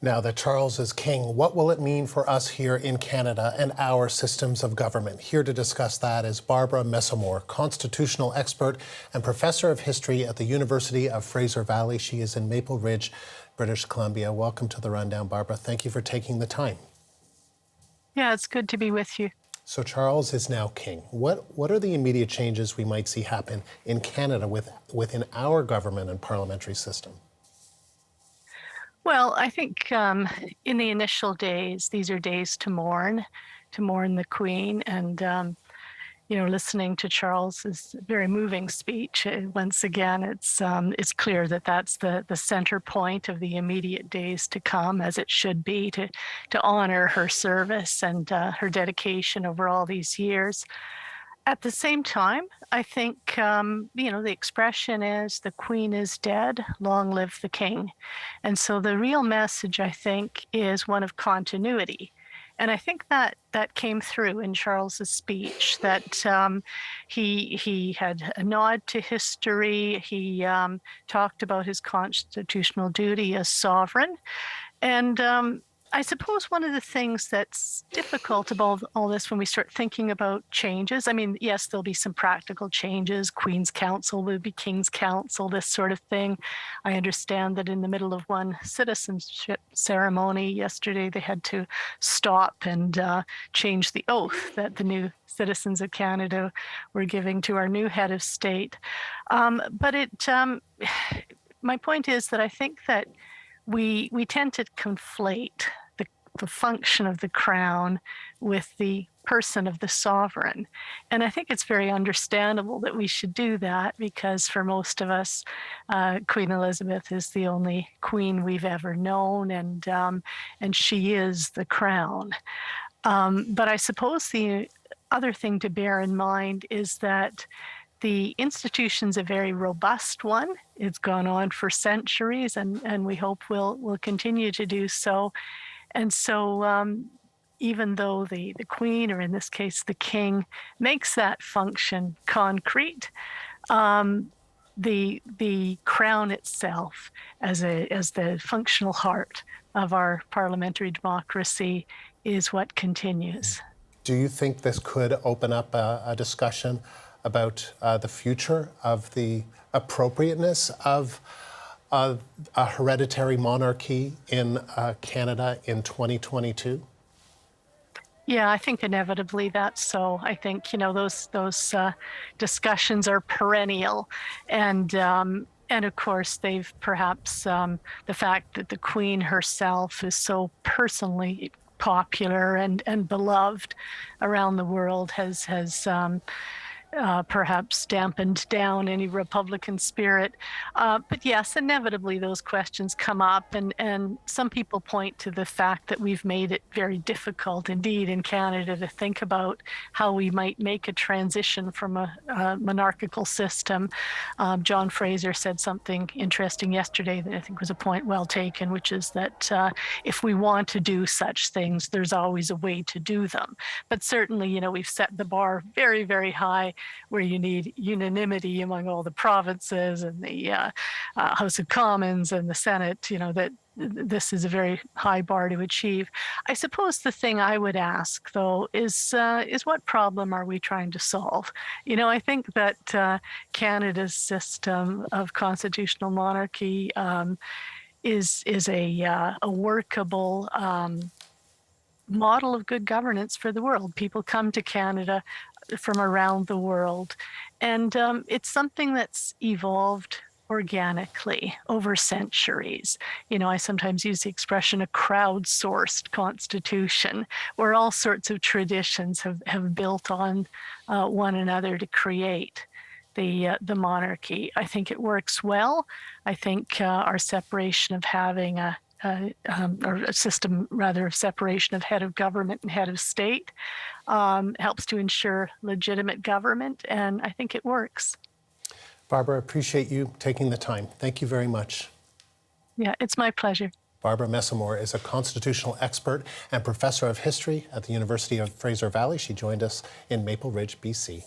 Now that Charles is king, what will it mean for us here in Canada and our systems of government? Here to discuss that is Barbara Messamore, constitutional expert and professor of history at the University of Fraser Valley. She is in Maple Ridge, British Columbia. Welcome to The Rundown, Barbara. Thank you for taking the time. Yeah, it's good to be with you. So Charles is now king. What are the immediate changes we might see happen in Canada within our government and parliamentary system? Well, I think in the initial days, these are days to mourn the Queen. And, listening to Charles's very moving speech, once again, it's clear that that's the center point of the immediate days to come, as it should be, to honor her service and her dedication over all these years. At the same time, I think, the expression is the Queen is dead, long live the King. And so the real message, I think, is one of continuity. And I think that came through in Charles's speech, that he had a nod to history. He talked about his constitutional duty as sovereign. And I suppose one of the things that's difficult about all this when we start thinking about changes, I mean, yes, there'll be some practical changes. Queen's Council will be King's Council, this sort of thing. I understand that in the middle of one citizenship ceremony yesterday, they had to stop and change the oath that the new citizens of Canada were giving to our new head of state. My point is that I think that we tend to conflate the function of the crown with the person of the sovereign. And I think it's very understandable that we should do that, because for most of us, Queen Elizabeth is the only queen we've ever known, and she is the crown. But I suppose the other thing to bear in mind is that the institution's a very robust one. It's gone on for centuries, and we hope will continue to do so. And so even though the Queen, or in this case the King, makes that function concrete, the crown itself as the functional heart of our parliamentary democracy is what continues. Do you think this could open up a discussion about the future of the appropriateness of a hereditary monarchy in Canada in 2022? Yeah, I think inevitably that's so. I think, those discussions are perennial. And of course, they've perhaps, the fact that the Queen herself is so personally popular and beloved around the world has perhaps dampened down any Republican spirit. But yes, inevitably those questions come up, and some people point to the fact that we've made it very difficult indeed in Canada to think about how we might make a transition from a monarchical system. John Fraser said something interesting yesterday that I think was a point well taken, which is that if we want to do such things, there's always a way to do them. But certainly, we've set the bar very, very high, where you need unanimity among all the provinces and the House of Commons and the Senate, that this is a very high bar to achieve. I suppose the thing I would ask, though, is what problem are we trying to solve? I think that Canada's system of constitutional monarchy is a workable model of good governance for the world. People come to Canada from around the world, and it's something that's evolved organically over centuries. I sometimes use the expression a crowdsourced constitution, where all sorts of traditions have built on one another to create the monarchy. I think it works well. I think our separation of having or a system rather of separation of head of government and head of state helps to ensure legitimate government, and I think it works. Barbara, appreciate you taking the time. Thank you very much. Yeah, it's my pleasure. Barbara Messamore is a constitutional expert and professor of history at the University of Fraser Valley. She joined us in Maple Ridge, BC.